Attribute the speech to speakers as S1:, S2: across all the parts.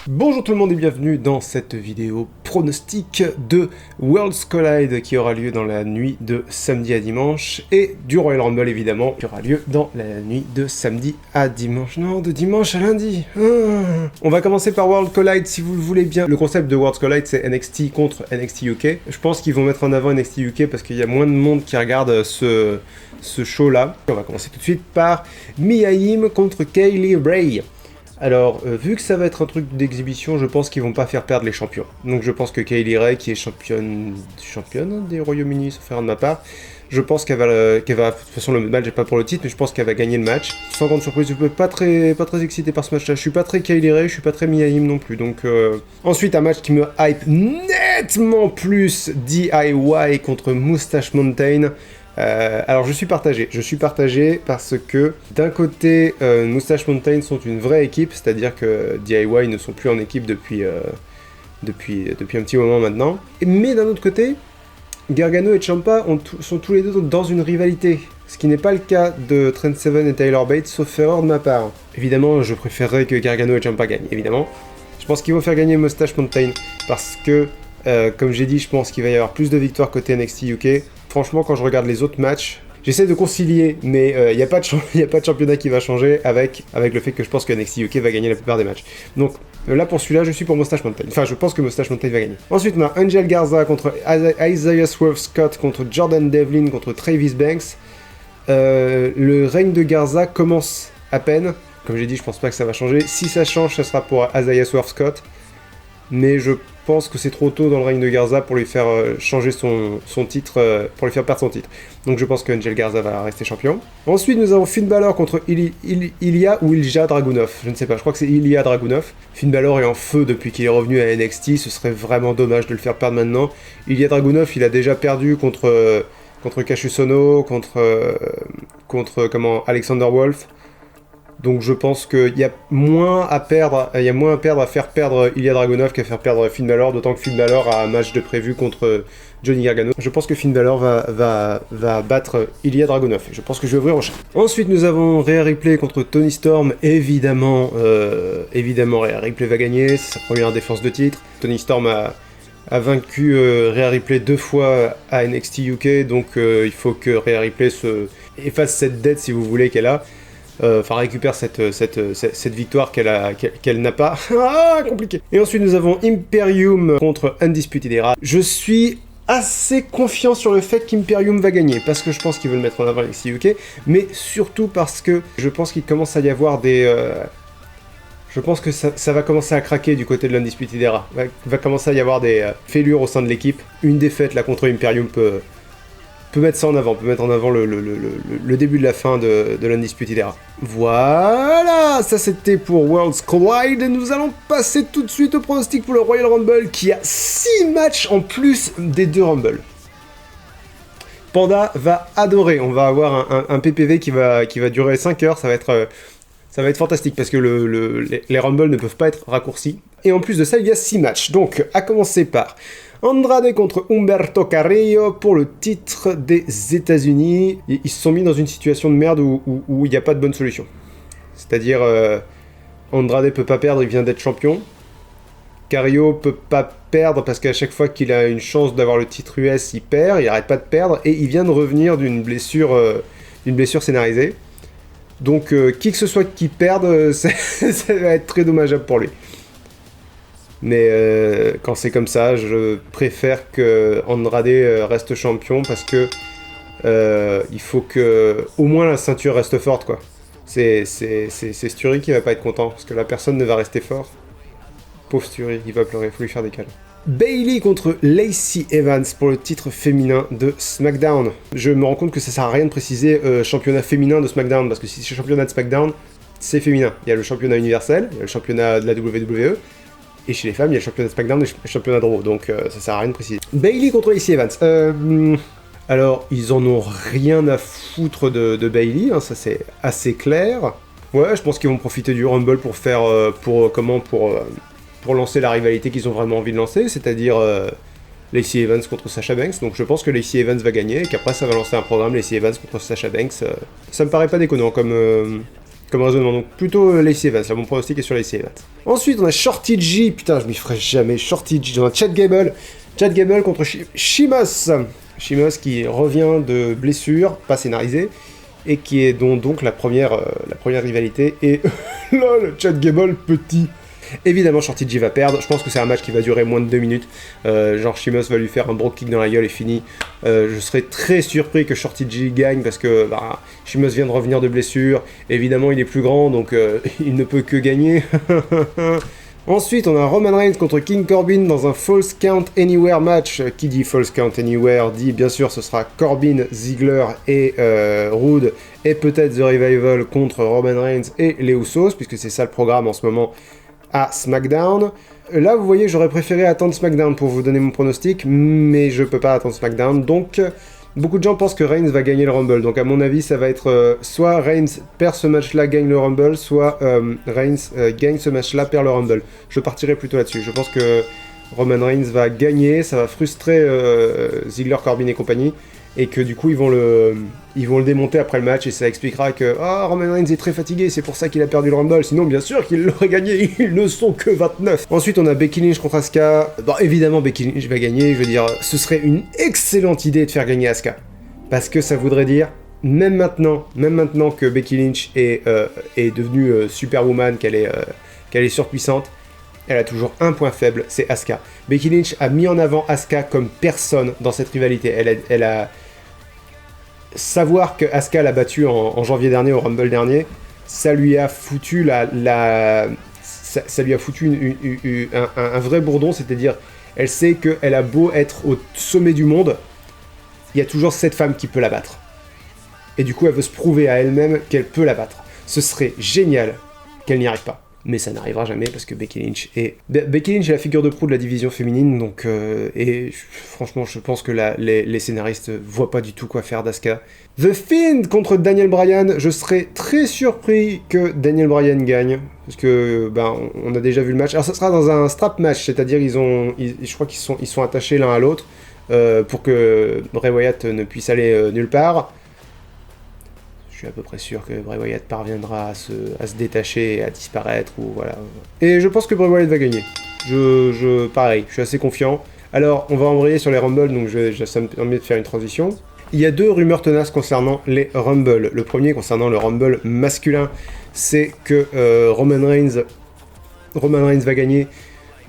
S1: Bonjour tout le monde et bienvenue dans cette vidéo pronostic de Worlds Collide qui aura lieu dans la nuit de samedi à dimanche et du Royal Rumble évidemment qui aura lieu dans la nuit de samedi à dimanche. Non, de dimanche à lundi. On va commencer par Worlds Collide si vous le voulez bien. Le concept de Worlds Collide c'est NXT contre NXT UK. Je pense qu'ils vont mettre en avant NXT UK parce qu'il y a moins de monde qui regarde ce show là. On va commencer tout de suite par Mia Yim contre Kaylee Ray. Alors, vu que ça va être un truc d'exhibition, je pense qu'ils vont pas faire perdre les champions. Donc je pense que Kaylee Ray, qui est championne des Royaumes-Unis, sauf erreur de ma part, je pense qu'elle va, de toute façon le match n'est pas pour le titre, mais je pense qu'elle va gagner le match. Sans grande surprise, je suis pas très excité par ce match-là. Je suis pas très Kaylee Ray, je suis pas très Mia Yim non plus. Donc ensuite un match qui me hype nettement plus, DIY contre Moustache Mountain. Alors je suis partagé parce que d'un côté Moustache Mountain sont une vraie équipe, c'est-à-dire que DIY ne sont plus en équipe depuis un petit moment maintenant, mais d'un autre côté Gargano et Ciampa sont tous les deux dans une rivalité, ce qui n'est pas le cas de Trent Seven et Tyler Bates, sauf erreur de ma part. Évidemment je préférerais que Gargano et Ciampa gagnent, évidemment. Je pense qu'ils vont faire gagner Moustache Mountain parce que comme j'ai dit, je pense qu'il va y avoir plus de victoires côté NXT UK. Franchement, quand je regarde les autres matchs, j'essaie de concilier, mais il n'y a pas de championnat qui va changer avec le fait que je pense que NXT UK va gagner la plupart des matchs. Donc là, pour celui-là, je suis pour Moustache Mountain. Enfin, je pense que Moustache Mountain va gagner. Ensuite, on a Angel Garza contre Isaiah Swerve Scott contre Jordan Devlin contre Travis Banks. Le règne de Garza commence à peine. Comme j'ai dit, je pense pas que ça va changer. Si ça change, ça sera pour Isaiah Swerve Scott. Mais je pense que c'est trop tôt dans le règne de Garza pour lui faire changer son titre, pour lui faire perdre son titre. Donc je pense que Angel Garza va rester champion. Ensuite nous avons Finn Balor contre Ilya ou Ilja Dragunov, je ne sais pas, je crois que c'est Ilya Dragunov. Finn Balor est en feu depuis qu'il est revenu à NXT, ce serait vraiment dommage de le faire perdre maintenant. Ilya Dragunov, il a déjà perdu contre Cassius Ohno, contre Alexander Wolf. Donc je pense qu'il y a moins à perdre à faire perdre Ilya Dragunov qu'à faire perdre Finn Balor, d'autant que Finn Balor a un match de prévu contre Johnny Gargano. Je pense que Finn Balor va battre Ilya Dragunov. Je pense que je vais ouvrir au chat. Ensuite nous avons Rhea Ripley contre Toni Storm. Évidemment Rhea Ripley va gagner, c'est sa première défense de titre. Toni Storm a vaincu Rhea Ripley 2 fois à NXT UK, donc il faut que Rhea Ripley efface cette dette si vous voulez qu'elle a. Récupère cette victoire qu'elle n'a pas. Ah, compliqué. Et ensuite nous avons Imperium contre Undisputed Era. Je suis assez confiant sur le fait qu'Imperium va gagner, parce que je pense qu'ils veulent mettre en avant NXT UK, mais surtout parce que je pense qu'il commence à y avoir des... Je pense que ça va commencer à craquer du côté de l'Undisputed Era. Va commencer à y avoir des fêlures au sein de l'équipe. Une défaite là contre Imperium peut mettre ça en avant, peut mettre en avant le début de la fin de l'Undisputed Era. Voilà, ça c'était pour Worlds Collide, et nous allons passer tout de suite au pronostic pour le Royal Rumble, qui a 6 matchs en plus des 2 Rumble. Panda va adorer, on va avoir un PPV qui va durer 5 heures, ça va être fantastique, parce que les Rumble ne peuvent pas être raccourcis. Et en plus de ça, il y a 6 matchs, donc à commencer par Andrade contre Humberto Carrillo pour le titre des États-Unis. Ils se sont mis dans une situation de merde où il n'y a pas de bonne solution. C'est-à-dire, Andrade peut pas perdre, il vient d'être champion. Carrillo peut pas perdre parce qu'à chaque fois qu'il a une chance d'avoir le titre US, il perd, il arrête pas de perdre, et il vient de revenir d'une blessure scénarisée. Donc, qui que ce soit qui perde, ça va être très dommageable pour lui. Mais quand c'est comme ça, je préfère que Andrade reste champion parce que il faut que au moins la ceinture reste forte, quoi. C'est Sturi qui va pas être content parce que la personne ne va rester fort. Pauvre Sturi, il va pleurer, faut lui faire des câlins. Bayley contre Lacey Evans pour le titre féminin de SmackDown. Je me rends compte que ça sert à rien de préciser championnat féminin de SmackDown, parce que si c'est championnat de SmackDown, c'est féminin. Il y a le championnat universel, il y a le championnat de la WWE. Et chez les femmes, il y a le championnat de SmackDown et le championnat de Raw, donc ça sert à rien de préciser. Bayley contre Lacey Evans. Alors, ils en ont rien à foutre de Bayley, hein, ça c'est assez clair. Ouais, je pense qu'ils vont profiter du Rumble pour faire, pour lancer la rivalité qu'ils ont vraiment envie de lancer, c'est-à-dire Lacey Evans contre Sasha Banks. Donc je pense que Lacey Evans va gagner et qu'après ça va lancer un programme Lacey Evans contre Sasha Banks. Ça me paraît pas déconnant comme raisonnement. Donc plutôt Lacey Evans, là mon pronostic est sur Lacey Evans. Ensuite on a Shorty G, putain je m'y ferai jamais, Shorty G, on a Chad Gable contre Sheamus. Sheamus qui revient de blessure, pas scénarisée, et qui est donc la première rivalité, et lol, Chad Gable petit. Évidemment, Shorty G va perdre. Je pense que c'est un match qui va durer moins de 2 minutes. Genre, Sheamus va lui faire un brogue kick dans la gueule et fini. Je serais très surpris que Shorty G gagne parce que Sheamus vient de revenir de blessure. Évidemment, il est plus grand, donc il ne peut que gagner. Ensuite, on a Roman Reigns contre King Corbin dans un Falls Count Anywhere match. Qui dit Falls Count Anywhere dit bien sûr ce sera Corbin, Ziggler et Roode et peut-être The Revival contre Roman Reigns et les Usos, puisque c'est ça le programme en ce moment à SmackDown. Là, vous voyez, j'aurais préféré attendre SmackDown pour vous donner mon pronostic, mais je peux pas attendre SmackDown, donc beaucoup de gens pensent que Reigns va gagner le Rumble, donc à mon avis, ça va être soit Reigns perd ce match-là, gagne le Rumble, soit Reigns gagne ce match-là, perd le Rumble. Je partirai plutôt là-dessus. Je pense que Roman Reigns va gagner, ça va frustrer Ziggler, Corbin et compagnie, et que du coup ils vont le démonter après le match et ça expliquera que Roman Reigns est très fatigué, c'est pour ça qu'il a perdu le Rumble, sinon bien sûr qu'il l'aurait gagné, ils ne sont que 29. Ensuite on a Becky Lynch contre Asuka. Bon évidemment Becky Lynch va gagner, je veux dire, ce serait une excellente idée de faire gagner Asuka, parce que ça voudrait dire, même maintenant que Becky Lynch est devenue Superwoman, qu'elle est surpuissante, elle a toujours un point faible, c'est Asuka. Becky Lynch a mis en avant Asuka comme personne dans cette rivalité. Elle a savoir que Asuka l'a battue en janvier dernier au Rumble dernier, ça lui a foutu ça lui a foutu un vrai bourdon, c'est-à-dire elle sait qu'elle a beau être au sommet du monde, il y a toujours cette femme qui peut la battre. Et du coup, elle veut se prouver à elle-même qu'elle peut la battre. Ce serait génial qu'elle n'y arrive pas. Mais ça n'arrivera jamais parce que Becky Lynch est la figure de proue de la division féminine, donc franchement je pense que les scénaristes voient pas du tout quoi faire d'Asuka. The Fiend contre Daniel Bryan, je serais très surpris que Daniel Bryan gagne, parce que on a déjà vu le match. Alors ça sera dans un strap match, c'est-à-dire je crois qu'ils sont attachés l'un à l'autre pour que Bray Wyatt ne puisse aller nulle part. Je suis à peu près sûr que Bray Wyatt parviendra à se détacher et à disparaître, ou voilà. Et je pense que Bray Wyatt va gagner. Pareil, je suis assez confiant. Alors, on va embrayer sur les Rumble, donc ça me permet de faire une transition. Il y a 2 rumeurs tenaces concernant les Rumble. Le premier, concernant le Rumble masculin, c'est que Roman Reigns va gagner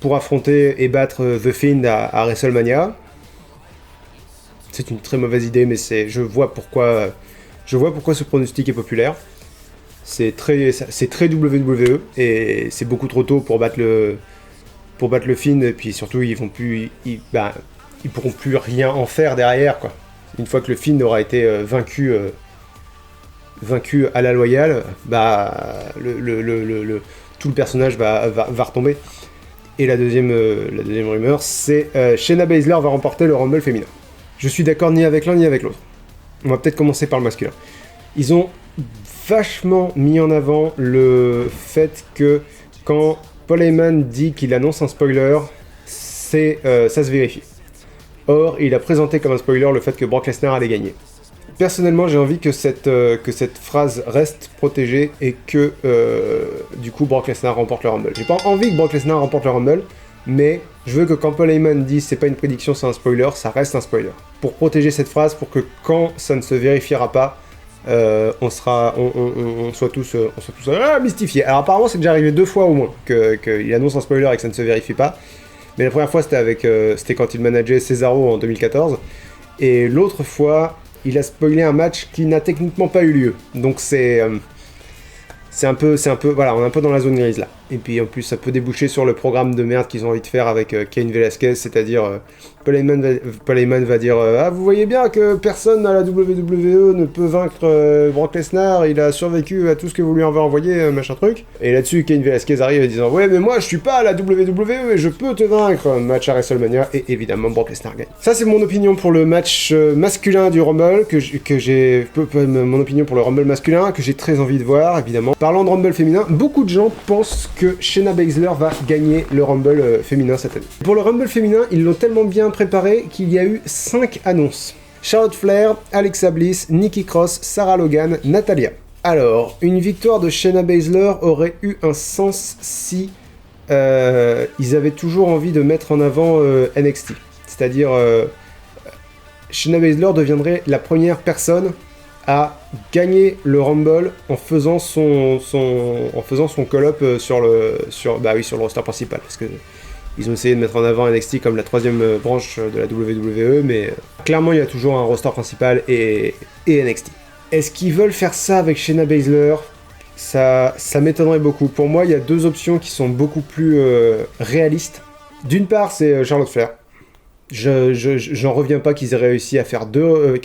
S1: pour affronter et battre The Fiend à WrestleMania. C'est une très mauvaise idée, mais je vois pourquoi ce pronostic est populaire. C'est très WWE et c'est beaucoup trop tôt pour battre le Fiend, et puis surtout ils pourront plus rien en faire derrière, quoi. Une fois que le Fiend aura été vaincu à la loyale, tout le personnage va retomber. Et la deuxième rumeur, c'est Shayna Baszler va remporter le Rumble féminin. Je suis d'accord ni avec l'un ni avec l'autre. On va peut-être commencer par le masculin. Ils ont vachement mis en avant le fait que quand Paul Heyman dit qu'il annonce un spoiler, ça se vérifie. Or, il a présenté comme un spoiler le fait que Brock Lesnar allait gagner. Personnellement, j'ai envie que cette phrase reste protégée et que du coup Brock Lesnar remporte le Rumble. J'ai pas envie que Brock Lesnar remporte le Rumble, mais je veux que quand Paul Heyman dit c'est pas une prédiction, c'est un spoiler, ça reste un spoiler. Pour protéger cette phrase, pour que quand ça ne se vérifiera pas, on soit tous mystifiés. Alors apparemment c'est déjà arrivé 2 fois au moins qu'il annonce un spoiler et que ça ne se vérifie pas. Mais la première fois c'était quand il manageait Cesaro en 2014. Et l'autre fois, il a spoilé un match qui n'a techniquement pas eu lieu. Donc c'est un peu, voilà, on est un peu dans la zone grise là. Et puis en plus, ça peut déboucher sur le programme de merde qu'ils ont envie de faire avec Cain Velasquez, c'est-à-dire Paul Heyman va dire vous voyez bien que personne à la WWE ne peut vaincre Brock Lesnar, il a survécu à tout ce que vous lui avez envoyé, machin truc. Et là-dessus, Cain Velasquez arrive en disant ouais, mais moi je suis pas à la WWE et je peux te vaincre, match à WrestleMania, et évidemment Brock Lesnar gagne. Ça, c'est mon opinion pour le match masculin du Rumble, mon opinion pour le Rumble masculin, que j'ai très envie de voir, évidemment. Parlant de Rumble féminin, beaucoup de gens pensent que Shayna Baszler va gagner le Rumble féminin cette année. Pour le Rumble féminin, ils l'ont tellement bien préparé qu'il y a eu 5 annonces. Charlotte Flair, Alexa Bliss, Nikki Cross, Sarah Logan, Natalia. Alors, une victoire de Shayna Baszler aurait eu un sens si ils avaient toujours envie de mettre en avant NXT. C'est-à-dire, Shayna Baszler deviendrait la première personne à gagner le Rumble en faisant son call-up sur le roster principal. Parce que ils ont essayé de mettre en avant NXT comme la troisième branche de la WWE, mais clairement il y a toujours un roster principal et NXT. Est-ce qu'ils veulent faire ça avec Shayna Baszler ? Ça m'étonnerait beaucoup. Pour moi, il y a deux options qui sont beaucoup plus réalistes. D'une part, c'est Charlotte Flair. J'en reviens pas qu'ils aient réussi à faire deux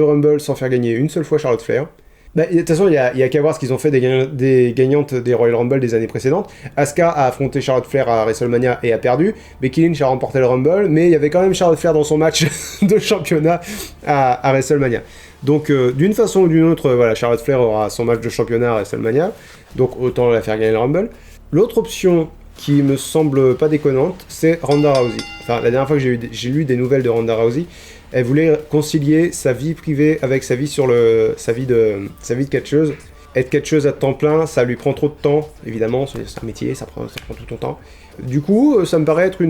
S1: Rumble sans faire gagner une seule fois Charlotte Flair. Bah, de toute façon, il y a qu'à voir ce qu'ils ont fait des gagnantes des Royal Rumble des années précédentes. Asuka a affronté Charlotte Flair à WrestleMania et a perdu. Becky Lynch a remporté le Rumble, mais il y avait quand même Charlotte Flair dans son match de championnat à WrestleMania. Donc, d'une façon ou d'une autre, voilà, Charlotte Flair aura son match de championnat à WrestleMania. Donc, autant la faire gagner le Rumble. L'autre option qui me semble pas déconnante, c'est Ronda Rousey. Enfin, la dernière fois que j'ai lu des nouvelles de Ronda Rousey, elle voulait concilier sa vie privée avec sa vie sa vie de catcheuse. Être catcheuse à temps plein, ça lui prend trop de temps, évidemment, c'est un métier, ça prend tout ton temps. Du coup, ça me paraît être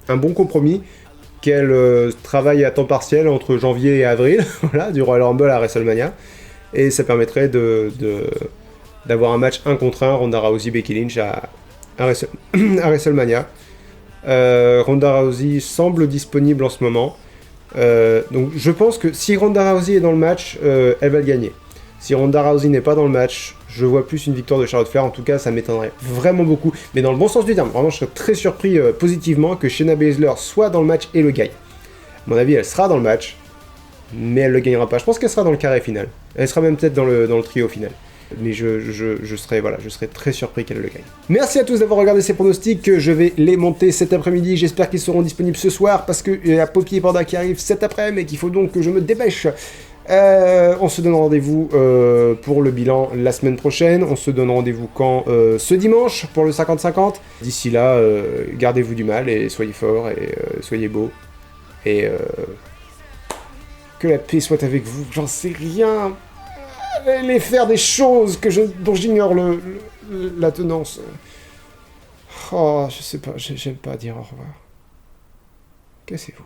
S1: un bon compromis qu'elle travaille à temps partiel entre janvier et avril, voilà, du Royal Rumble à WrestleMania, et ça permettrait d'avoir un match 1 contre 1, Ronda Rousey, Becky Lynch à WrestleMania. Ronda Rousey semble disponible en ce moment. Donc je pense que si Ronda Rousey est dans le match, elle va le gagner. Si Ronda Rousey n'est pas dans le match, je vois plus une victoire de Charlotte Flair. En tout cas, ça m'étonnerait vraiment beaucoup. Mais dans le bon sens du terme. Vraiment, je serais très surpris positivement que Shayna Baszler soit dans le match et le gagne. À mon avis, elle sera dans le match, mais elle le gagnera pas. Je pense qu'elle sera dans le carré final. Elle sera même peut-être dans le trio final. Mais je serais très surpris qu'elle le gagne. Merci à tous d'avoir regardé ces pronostics, je vais les monter cet après-midi, j'espère qu'ils seront disponibles ce soir, parce qu'il y a Poppy et Panda qui arrivent cet après-midi, et qu'il faut donc que je me dépêche. On se donne rendez-vous pour le bilan la semaine prochaine, on se donne rendez-vous quand ce dimanche, pour le 50-50. D'ici là, gardez-vous du mal, et soyez forts, et soyez beaux, et que la paix soit avec vous, j'en sais rien. Allez faire des choses dont j'ignore la tenance. Oh, je sais pas, j'aime pas dire au revoir. Cassez-vous.